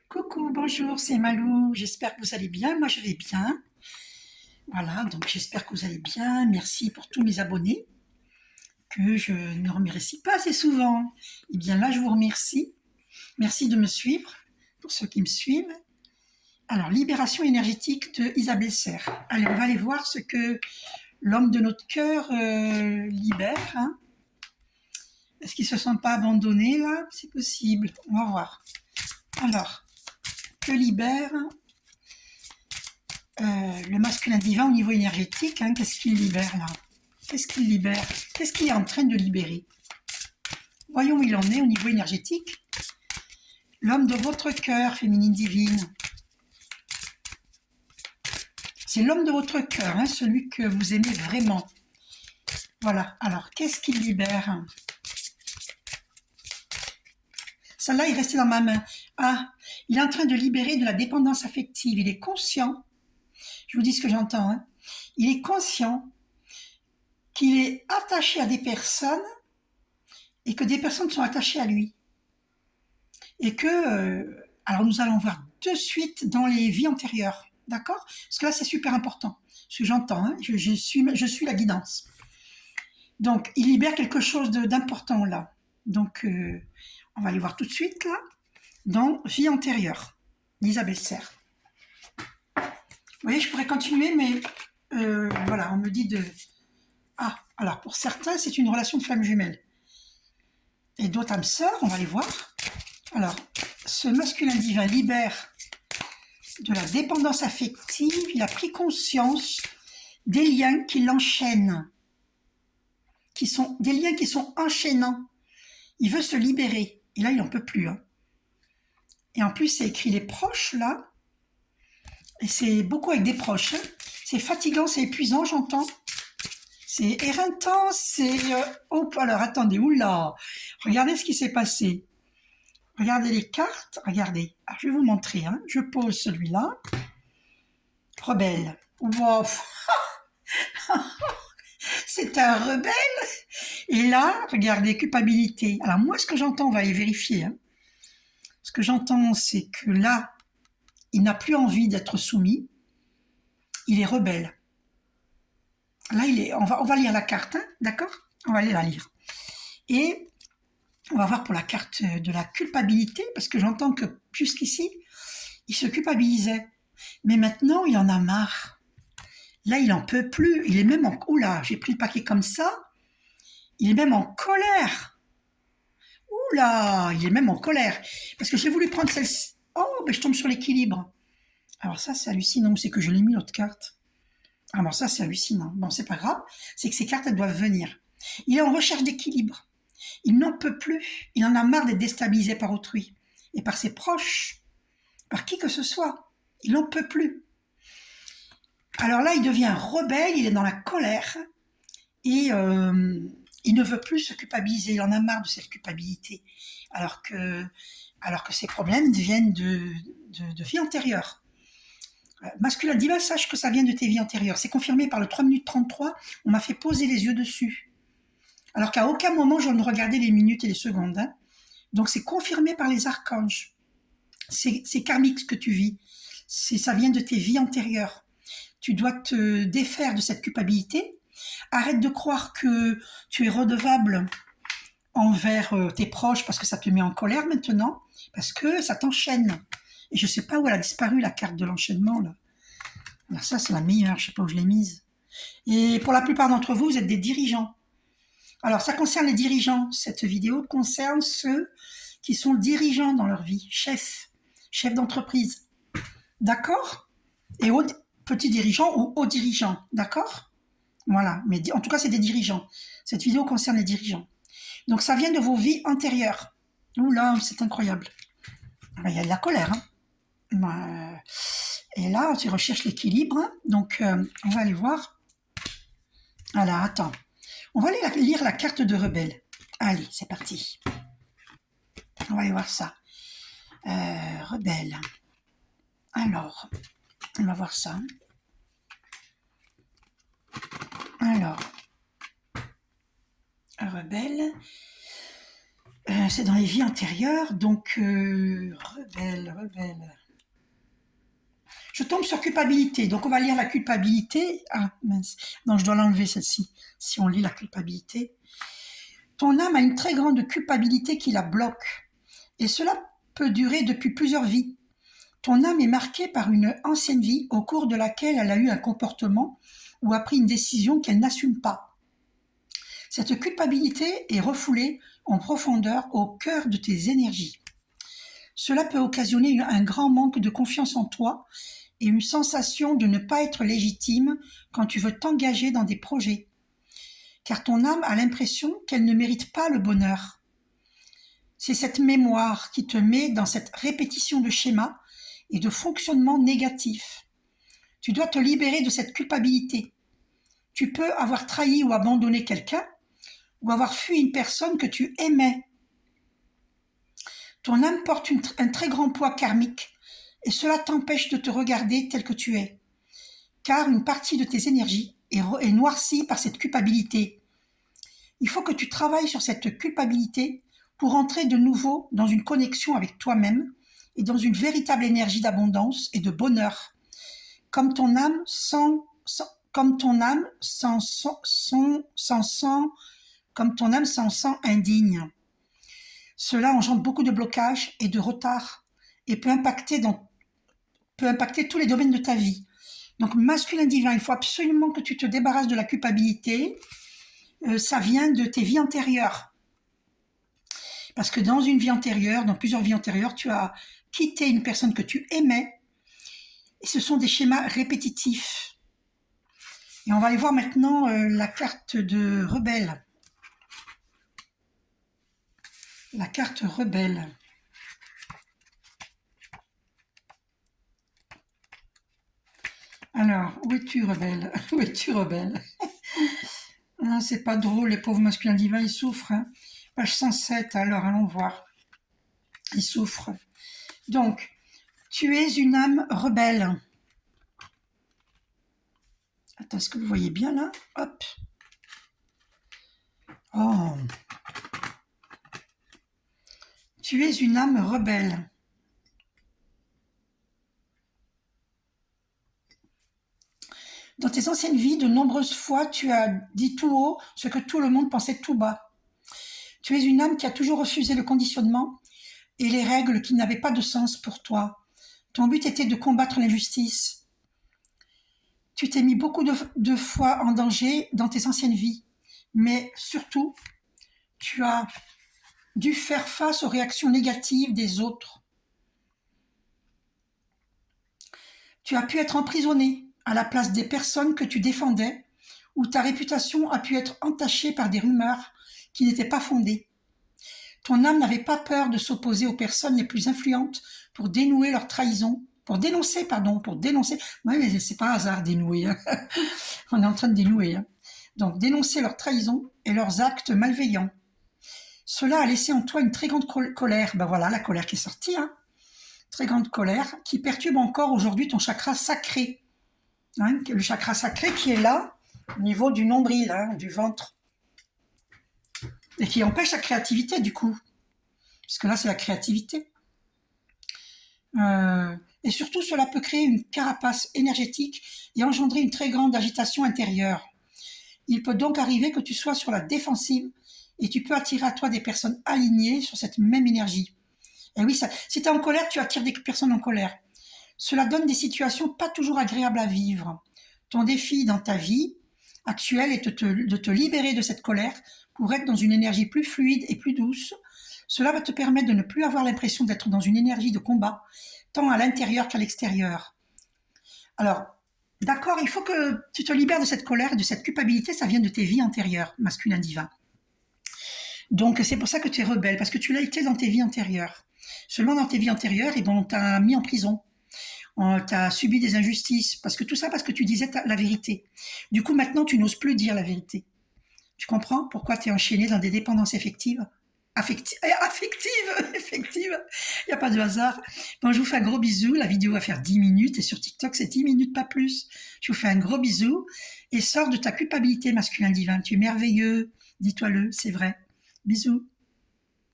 Coucou, bonjour, c'est Malou. J'espère que vous allez bien. Moi, je vais bien. Voilà, donc j'espère que vous allez bien. Merci pour tous mes abonnés que je ne remercie pas assez souvent. Eh bien là, je vous remercie. Merci de me suivre, pour ceux qui me suivent. Alors, libération énergétique de Isabelle Serre. Allez, on va aller voir ce que l'homme de notre cœur libère. Hein. Est-ce qu'ils ne se sentent pas abandonnés là? C'est possible. On va voir. Alors, que libère le masculin divin au niveau énergétique, hein, qu'est-ce qu'il libère là? Qu'est-ce qu'il libère? Qu'est-ce qu'il est en train de libérer? Voyons où il en est au niveau énergétique. L'homme de votre cœur, féminine divine. C'est l'homme de votre cœur, hein, celui que vous aimez vraiment. Voilà, alors qu'est-ce qu'il libère? Celle-là est restée dans ma main. Ah, il est en train de libérer de la dépendance affective. Il est conscient, je vous dis ce que j'entends, hein. Il est conscient qu'il est attaché à des personnes et que des personnes sont attachées à lui. Et que, alors nous allons voir de suite dans les vies antérieures, d'accord? Parce que là c'est super important, ce que j'entends, hein, je suis la guidance. Donc il libère quelque chose d'important là. Donc on va aller voir tout de suite là, dans vie antérieure, d'Isabelle Serre. Vous voyez, je pourrais continuer, mais voilà, on me dit de... Ah, alors pour certains, c'est une relation de flamme jumelle. Et d'autres âmes sœurs, on va les voir. Alors, ce masculin divin libère de la dépendance affective, il a pris conscience des liens qui l'enchaînent, des liens qui sont enchaînants. Il veut se libérer, et là, il n'en peut plus. Hein. Et en plus, c'est écrit les proches, là, et c'est beaucoup avec des proches. Hein. C'est fatigant, c'est épuisant, j'entends. C'est éreintant, c'est... Oh, alors, attendez, oula, regardez ce qui s'est passé. Regardez les cartes, regardez. Alors, je vais vous montrer, hein. Je pose celui-là. Rebelle. Wow. C'est un rebelle. Et là, regardez, culpabilité. Alors moi, ce que j'entends, on va aller vérifier. Hein. Ce que j'entends, c'est que là, il n'a plus envie d'être soumis. Il est rebelle. Là, on va lire la carte, hein, d'accord? On va aller la lire. Et on va voir pour la carte de la culpabilité, parce que j'entends que jusqu'ici, il se culpabilisait. Mais maintenant, il en a marre. Là, il en peut plus. Il est même en... Oula, j'ai pris le paquet comme ça. Il est même en colère. Oula, il est même en colère. Parce que j'ai voulu prendre celle-ci. Oh, ben je tombe sur l'équilibre. Alors ça, c'est hallucinant. C'est que je l'ai mis l'autre carte. Ah bon, ça, c'est hallucinant. Bon, c'est pas grave. C'est que ces cartes, elles doivent venir. Il est en recherche d'équilibre. Il n'en peut plus. Il en a marre d'être déstabilisé par autrui. Et par ses proches. Par qui que ce soit. Il n'en peut plus. Alors là, il devient rebelle. Il est dans la colère. Et il ne veut plus se culpabiliser. Il en a marre de cette culpabilité. Alors que ces problèmes viennent de vie antérieure. Masculin divin, sache que ça vient de tes vies antérieures. C'est confirmé par le 3 minutes 33. On m'a fait poser les yeux dessus. Alors qu'à aucun moment, je ne regardais les minutes et les secondes. Hein. Donc c'est confirmé par les archanges. C'est karmique ce que tu vis. Ça vient de tes vies antérieures. Tu dois te défaire de cette culpabilité. Arrête de croire que tu es redevable envers tes proches parce que ça te met en colère maintenant, parce que ça t'enchaîne. Et je ne sais pas où elle a disparu, la carte de l'enchaînement. Là. Alors ça, c'est la meilleure, je ne sais pas où je l'ai mise. Et pour la plupart d'entre vous, vous êtes des dirigeants. Alors, ça concerne les dirigeants. Cette vidéo concerne ceux qui sont dirigeants dans leur vie, chefs d'entreprise. D'accord? Et aux petits dirigeants ou aux dirigeants. D'accord? Voilà. Mais en tout cas, c'est des dirigeants. Cette vidéo concerne les dirigeants. Donc, ça vient de vos vies antérieures. Oula, c'est incroyable. Il y a de la colère. Hein. Et là, tu recherches l'équilibre. Hein. Donc, on va aller voir. Voilà, attends. On va aller lire la carte de rebelle. Allez, c'est parti. On va aller voir ça. Rebelle. Alors, on va voir ça. Alors, rebelle. C'est dans les vies antérieures, donc rebelle, rebelle. Je tombe sur culpabilité, donc on va lire la culpabilité. Ah mince, non, je dois l'enlever celle-ci, si on lit la culpabilité. Ton âme a une très grande culpabilité qui la bloque, et cela peut durer depuis plusieurs vies. Ton âme est marquée par une ancienne vie au cours de laquelle elle a eu un comportement ou a pris une décision qu'elle n'assume pas. Cette culpabilité est refoulée en profondeur au cœur de tes énergies. Cela peut occasionner un grand manque de confiance en toi et une sensation de ne pas être légitime quand tu veux t'engager dans des projets. Car ton âme a l'impression qu'elle ne mérite pas le bonheur. C'est cette mémoire qui te met dans cette répétition de schémas et de fonctionnements négatifs. Tu dois te libérer de cette culpabilité. Tu peux avoir trahi ou abandonné quelqu'un ou avoir fui une personne que tu aimais. Ton âme porte un très grand poids karmique et cela t'empêche de te regarder tel que tu es. Car une partie de tes énergies est noircie par cette culpabilité. Il faut que tu travailles sur cette culpabilité pour entrer de nouveau dans une connexion avec toi-même et dans une véritable énergie d'abondance et de bonheur. Comme ton âme s'en sent indigne. Cela engendre beaucoup de blocages et de retards et peut impacter tous les domaines de ta vie. Donc, masculin divin, il faut absolument que tu te débarrasses de la culpabilité. Ça vient de tes vies antérieures. Parce que dans plusieurs vies antérieures, tu as quitté une personne que tu aimais. Et ce sont des schémas répétitifs. Et on va aller voir maintenant la carte de rebelle. La carte rebelle. Alors, où es-tu, rebelle? Où es-tu, rebelle? Ah, c'est pas drôle, les pauvres masculins divins, ils souffrent. Hein. Page 107, alors, allons voir. Ils souffrent. Donc, tu es une âme rebelle. Attends, est-ce que vous voyez bien, là? Hop. Oh. Tu es une âme rebelle. Dans tes anciennes vies, de nombreuses fois, tu as dit tout haut ce que tout le monde pensait tout bas. Tu es une âme qui a toujours refusé le conditionnement et les règles qui n'avaient pas de sens pour toi. Ton but était de combattre l'injustice. Tu t'es mis beaucoup de fois en danger dans tes anciennes vies, mais surtout, tu as dû faire face aux réactions négatives des autres. Tu as pu être emprisonné à la place des personnes que tu défendais, ou ta réputation a pu être entachée par des rumeurs qui n'étaient pas fondées. Ton âme n'avait pas peur de s'opposer aux personnes les plus influentes pour dénouer leur trahison, pour dénoncer. Oui, mais c'est pas un hasard, dénouer. Hein. On est en train de dénouer. Hein. Donc, dénoncer leur trahison et leurs actes malveillants. Cela a laissé en toi une très grande colère. Ben voilà, la colère qui est sortie. Hein. Très grande colère qui perturbe encore aujourd'hui ton chakra sacré. Hein, le chakra sacré qui est là, au niveau du nombril, hein, du ventre. Et qui empêche la créativité, du coup. Parce que là, c'est la créativité. Et surtout, cela peut créer une carapace énergétique et engendrer une très grande agitation intérieure. Il peut donc arriver que tu sois sur la défensive et tu peux attirer à toi des personnes alignées sur cette même énergie. Et oui, si tu es en colère, tu attires des personnes en colère. Cela donne des situations pas toujours agréables à vivre. Ton défi dans ta vie actuelle est de te libérer de cette colère pour être dans une énergie plus fluide et plus douce. Cela va te permettre de ne plus avoir l'impression d'être dans une énergie de combat, tant à l'intérieur qu'à l'extérieur. Alors, d'accord, il faut que tu te libères de cette colère, de cette culpabilité, ça vient de tes vies antérieures, masculin divin. Donc, c'est pour ça que tu es rebelle, parce que tu l'as été dans tes vies antérieures. Seulement dans tes vies antérieures, on t'a mis en prison. On t'a subi des injustices, parce que tu disais la vérité. Du coup, maintenant, tu n'oses plus dire la vérité. Tu comprends pourquoi tu es enchaîné dans des dépendances affectives. Il n'y a pas de hasard. Bon, je vous fais un gros bisou. La vidéo va faire 10 minutes et sur TikTok, c'est 10 minutes, pas plus. Je vous fais un gros bisou et sors de ta culpabilité, masculin divin. Tu es merveilleux. Dis-toi-le, c'est vrai. Bisous.